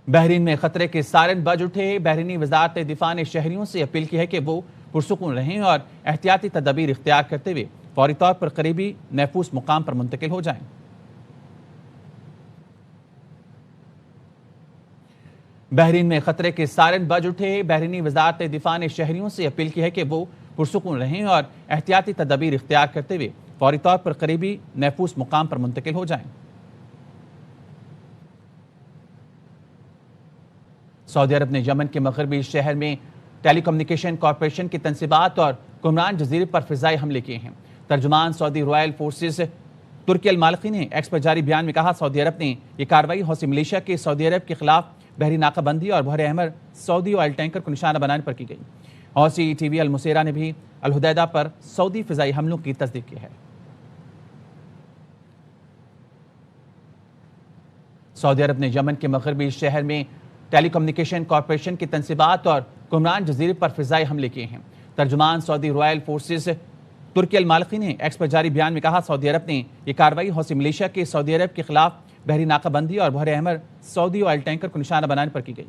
بحرین میں خطرے کے سائرن بج اٹھے۔ بحرینی وزارت دفاع نے شہریوں سے اپیل کی ہے کہ وہ پرسکون رہیں اور احتیاطی تدابیر اختیار کرتے ہوئے فوری طور پر قریبی محفوظ مقام پر منتقل ہو جائیں۔ بحرین میں خطرے کے سائرن بج اٹھے۔ بحرینی وزارت دفاع نے شہریوں سے اپیل کی ہے کہ وہ پرسکون رہیں اور احتیاطی تدابیر اختیار کرتے ہوئے فوری طور پر قریبی محفوظ مقام پر منتقل ہو جائیں۔ سعودی عرب نے یمن کے مغربی شہر میں ٹیلی کمیونیکیشن کارپوریشن کی تنصیبات اور کمران جزیرے پر فضائی حملے کیے ہیں۔ ترجمان سعودی رائل فورسز ترکی المالکی نے ایکس پر جاری بیان میں کہا، سعودی عرب نے یہ کارروائی حوثی ملیشیا کے سعودی عرب کے خلاف بحری ناکہ بندی اور بحر احمر سعودی آئل ٹینکر کو نشانہ بنانے پر کی گئی۔ حوثی ٹی وی المسیرہ نے بھی الحدیدہ پر سعودی فضائی حملوں کی تصدیق کی ہے۔ سعودی عرب نے یمن کے مغربی شہر میں ٹیلی کمیونیکیشن کارپوریشن کی تنصیبات اور کمران جزیرے پر فضائی حملے کیے ہیں۔ ترجمان سعودی رائل فورسز ترکی المالکی نے ایکس پر جاری بیان میں کہا، سعودی عرب نے یہ کارروائی حوثی ملیشیا کے سعودی عرب کے خلاف بحری ناکہ بندی اور بحر احمر سعودی آئل ٹینکر کو نشانہ بنانے پر کی گئی۔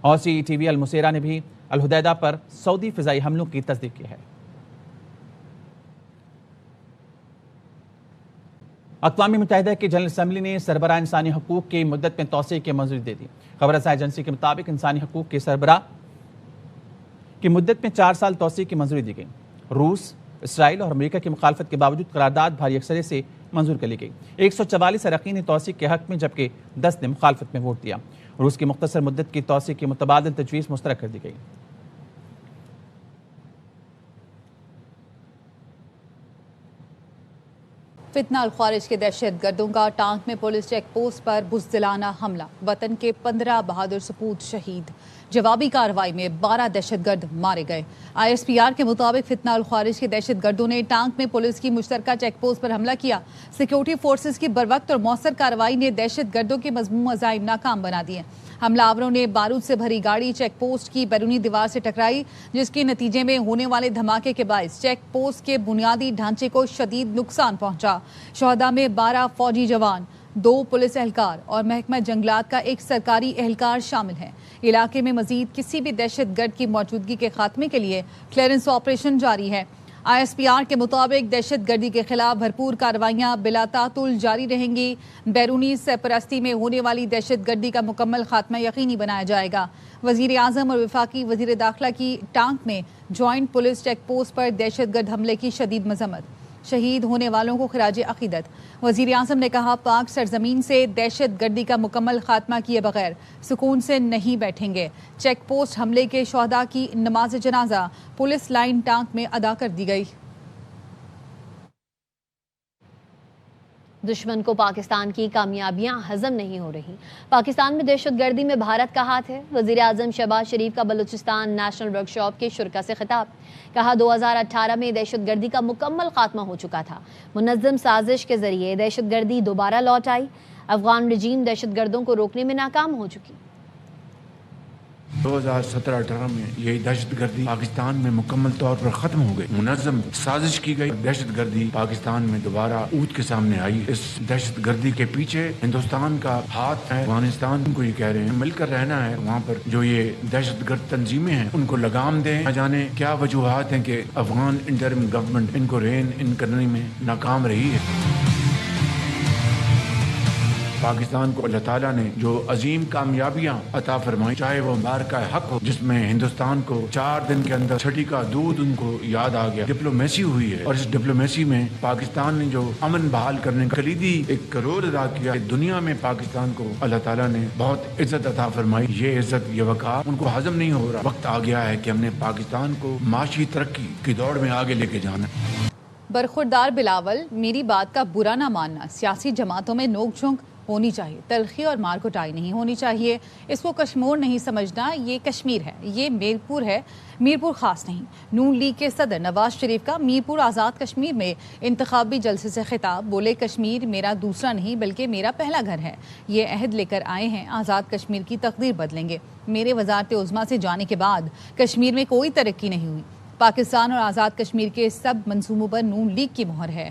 حوثی ٹی وی المسیرہ نے بھی الحدیدہ پر سعودی فضائی حملوں کی تصدیق کی ہے۔ اقوام متحدہ کی جنرل اسمبلی نے سربراہ انسانی حقوق کی مدت میں توسیع کی منظوری دے دی۔ خبر رساں ایجنسی کے مطابق انسانی حقوق کے سربراہ کی مدت میں 4 سال توسیع کی منظوری دی گئی۔ روس، اسرائیل اور امریکہ کی مخالفت کے باوجود قرارداد بھاری اکثریت سے منظور کر لی گئی۔ 144 اراکین نے توسیع کے حق میں جبکہ 10 نے مخالفت میں ووٹ دیا۔ روس کی مختصر مدت کی توسیع کی متبادل تجویز مسترد کر دی گئی۔ فتنہ الخوارج کے دہشت گردوں کا ٹانک میں پولیس چیک پوسٹ پر بزدلانہ حملہ، وطن کے 15 بہادر سپوت شہید۔ جوابی کارروائی میں 12 دہشت گرد مارے گئے۔ ISPR کے مطابق فتنہ الخوارج کے دہشت گردوں نے ٹانک میں پولیس کی مشترکہ چیک پوسٹ پر حملہ کیا۔ سیکیورٹی فورسز کی بروقت اور مؤثر کارروائی نے دہشت گردوں کے مذموم عزائم ناکام بنا دیے۔ حملہ آوروں نے بارود سے بھری گاڑی چیک پوسٹ کی بیرونی دیوار سے ٹکرائی، جس کے نتیجے میں ہونے والے دھماکے کے باعث چیک پوسٹ کے بنیادی ڈھانچے کو شدید نقصان پہنچا۔ شہداء میں 12 فوجی جوان، 2 پولیس اہلکار اور محکمہ جنگلات کا ایک سرکاری اہلکار شامل ہیں۔ علاقے میں مزید کسی بھی دہشت گرد کی موجودگی کے خاتمے کے لیے کلیئرنس آپریشن جاری ہے۔ ISPR کے مطابق دہشت گردی کے خلاف بھرپور کارروائیاں بلا تعطل جاری رہیں گی۔ بیرونی سرپرستی میں ہونے والی دہشت گردی کا مکمل خاتمہ یقینی بنایا جائے گا۔ وزیر اعظم اور وفاقی وزیر داخلہ کی ٹانک میں جوائنٹ پولیس چیک پوسٹ پر دہشت گرد حملے کی شدید مذمت۔ شہید ہونے والوں کو خراج عقیدت۔ وزیر اعظم نے کہا، پاک سرزمین سے دہشت گردی کا مکمل خاتمہ کیے بغیر سکون سے نہیں بیٹھیں گے۔ چیک پوسٹ حملے کے شہداء کی نماز جنازہ پولیس لائن ٹانک میں ادا کر دی گئی۔ دشمن کو پاکستان کی کامیابیاں ہضم نہیں ہو رہی۔ پاکستان میں دہشت گردی میں بھارت کا ہاتھ ہے۔ وزیر اعظم شہباز شریف کا بلوچستان نیشنل ورکشاپ کے شرکاء سے خطاب۔ کہا، 2018 میں دہشت گردی کا مکمل خاتمہ ہو چکا تھا۔ منظم سازش کے ذریعے دہشت گردی دوبارہ لوٹ آئی۔ افغان رجیم دہشت گردوں کو روکنے میں ناکام ہو چکی۔ 2017-18 میں یہ دہشت گردی پاکستان میں مکمل طور پر ختم ہو گئی۔ منظم سازش کی گئی دہشت گردی پاکستان میں دوبارہ اونچ کے سامنے آئی۔ اس دہشت گردی کے پیچھے ہندوستان کا ہاتھ ہے۔ افغانستان کو یہ کہہ رہے ہیں مل کر رہنا ہے، وہاں پر جو یہ دہشت گرد تنظیمیں ہیں ان کو لگام دیں۔ نہ جانے کیا وجوہات ہیں کہ افغان انٹرم گورنمنٹ ان کو رین ان کرنے میں ناکام رہی ہے۔ پاکستان کو اللہ تعالیٰ نے جو عظیم کامیابیاں عطا فرمائی، چاہے وہ مبارکہ حق ہو جس میں ہندوستان کو 4 دن کے اندر چھٹی کا دودھ ان کو یاد آ گیا، ڈپلومیسی ہوئی ہے، اور اس ڈپلومیسی میں پاکستان نے جو امن بحال کرنے کا کلیدی ایک رول ادا کیا، دنیا میں پاکستان کو اللہ تعالیٰ نے بہت عزت عطا فرمائی۔ یہ عزت، یہ وقار ان کو ہضم نہیں ہو رہا۔ وقت آ گیا ہے کہ ہم نے پاکستان کو معاشی ترقی کی دوڑ میں آگے لے کے جانا ہے۔ برخوردار بلاول، میری بات کا برا نہ ماننا۔ سیاسی جماعتوں میں نوک جھونک ہونی چاہیے، تلخی اور مار کٹائی نہیں ہونی چاہیے۔ اس کو کشمور نہیں سمجھنا، یہ کشمیر ہے، یہ میرپور ہے، میرپور خاص نہیں۔ نون لیگ کے صدر نواز شریف کا میرپور آزاد کشمیر میں انتخابی جلسے سے خطاب۔ بولے، کشمیر میرا دوسرا نہیں بلکہ میرا پہلا گھر ہے۔ یہ عہد لے کر آئے ہیں، آزاد کشمیر کی تقدیر بدلیں گے۔ میرے وزارت عظمیٰ سے جانے کے بعد کشمیر میں کوئی ترقی نہیں ہوئی۔ پاکستان اور آزاد کشمیر کے سب منصوبوں پر نون لیگ کی مہر ہے۔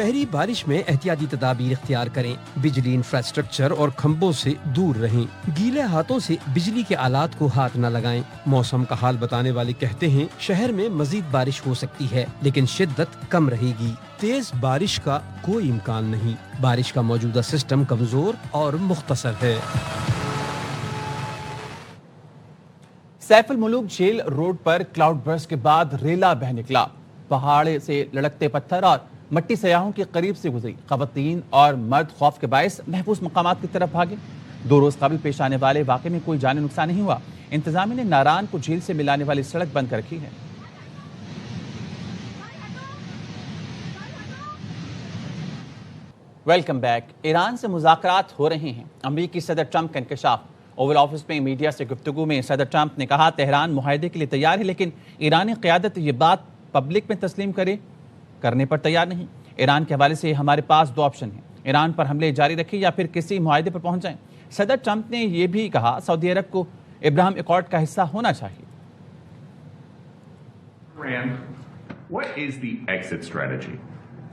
شہری بارش میں احتیاطی تدابیر اختیار کریں، بجلی انفراسٹرکچر اور کھمبوں سے دور رہیں، گیلے ہاتھوں سے بجلی کے آلات کو ہاتھ نہ لگائیں۔ موسم کا حال بتانے والے کہتے ہیں شہر میں مزید بارش ہو سکتی ہے لیکن شدت کم رہے گی، تیز بارش کا کوئی امکان نہیں۔ بارش کا موجودہ سسٹم کمزور اور مختصر ہے۔ سیف الملوک جیل روڈ پر کلاؤڈ برسٹ کے بعد ریلا بہہ نکلا، پہاڑ سے لڑکتے پتھر اور مٹی سیاحوں کے قریب سے گزری، خواتین اور مرد خوف کے باعث محفوظ مقامات کی طرف بھاگے۔ 2 روز قبل پیش آنے والے واقعے میں کوئی جانی نقصان نہیں ہوا۔ انتظامیہ نے ناران کو جھیل سے ملانے والی سڑک بند کر رکھی ہے۔ Welcome back. ایران سے مذاکرات ہو رہے ہیں، امریکی صدر ٹرمپ کا انکشاف۔ اوول آفس میں میڈیا سے گفتگو میں صدر ٹرمپ نے کہا تہران معاہدے کے لیے تیار ہے لیکن ایرانی قیادت یہ بات پبلک میں تسلیم کرنے پر تیار نہیں۔ ایران کے حوالے سے ہمارے پاس 2 آپشن ہیں، ایران پر حملے جاری رکھیں یا پھر کسی معاہدے پر پہنچ جائیں۔ صدر ٹرمپ نے یہ بھی کہا سعودی عرب کو ابراہیم ایکارڈ کا حصہ ہونا چاہیے۔ What is the exit strategy?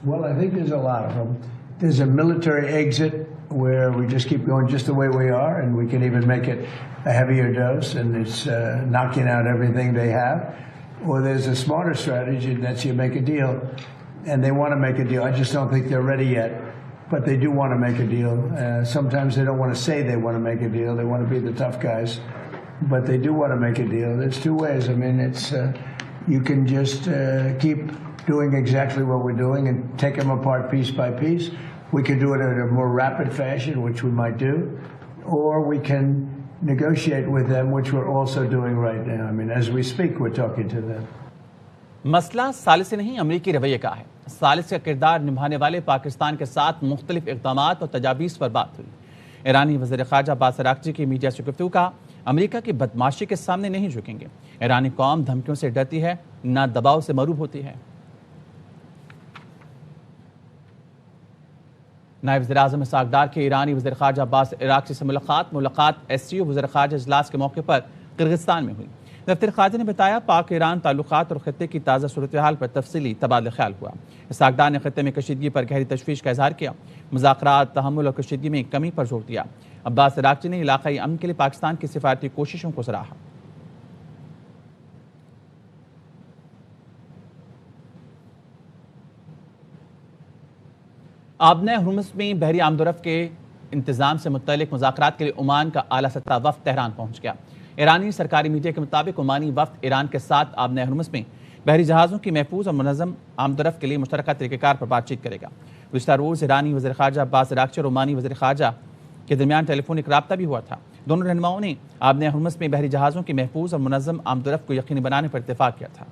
Well, I think there's a lot of them. There's a military exit where we just keep going just the way we are, and we can even make it a heavier dose, and it's knocking out everything they have. Or there's a smarter strategy, and that's you make a deal, and they want to make a deal. I just don't think they're ready yet, but they do want to make a deal. Sometimes they don't want to say they want to make a deal. They want to be the tough guys, but they do want to make a deal. There's 2 ways. I mean, it's you can just keep doing exactly what we're doing and take them apart piece by piece. We can do it in a more rapid fashion, which we might do, or we can negotiate with them, which we're also doing right now. I mean, as we speak, we're talking to them. مسئلہ ثالث سے نہیں، امریکی رویے کا ہے۔ ثالث کا کردار نبھانے والے پاکستان کے ساتھ مختلف اقدامات اور تجاویز پر بات ہوئی۔ ایرانی وزیر خارجہ عباس اراغچی کی میڈیا سے گفتگو کہا امریکہ کی بدماشی کے سامنے نہیں جھکیں گے۔ ایرانی قوم دھمکیوں سے ڈرتی ہے، نہ دباؤ سے مروب ہوتی ہے۔ نائب وزیر اعظم اسحاق ڈار کے ایرانی وزیر خارجہ عباس اراغچی سے ملاقات SCO وزیر خارجہ اجلاس کے موقع پر قرغیزستان میں ہوئی۔ دفتر خارجہ نے بتایا پاک ایران تعلقات اور خطے کی تازہ صورتحال پر تفصیلی تبادلہ خیال ہوا۔ اسحاق ڈار نے خطے میں کشیدگی پر گہری تشویش کا اظہار کیا، مذاکرات، تحمل اور کشیدگی میں کمی پر زور دیا۔ عباس اراغچی نے علاقائی امن کے لیے پاکستان کی سفارتی کوششوں کو سراہا۔ آبنۂ ہرمز میں بحری آمد و رفت کے انتظام سے متعلق مذاکرات کے لیے عمان کا اعلیٰ سطح وفد تہران پہنچ گیا۔ ایرانی سرکاری میڈیا کے مطابق عمانی وفد ایران کے ساتھ آبنۂ ہرمز میں بحری جہازوں کی محفوظ اور منظم آمد و رفت کے لیے مشترکہ طریقہ کار پر بات چیت کرے گا۔ گزشتہ روز ایرانی وزیر خارجہ عباس اراغچی اور عمانی وزیر خارجہ کے درمیان ٹیلی فونک رابطہ بھی ہوا تھا۔ دونوں رہنماؤں نے آبنۂ ہرمز میں بحری جہازوں کی محفوظ اور منظم آمد و رفت کو یقینی بنانے پر اتفاق کیا تھا۔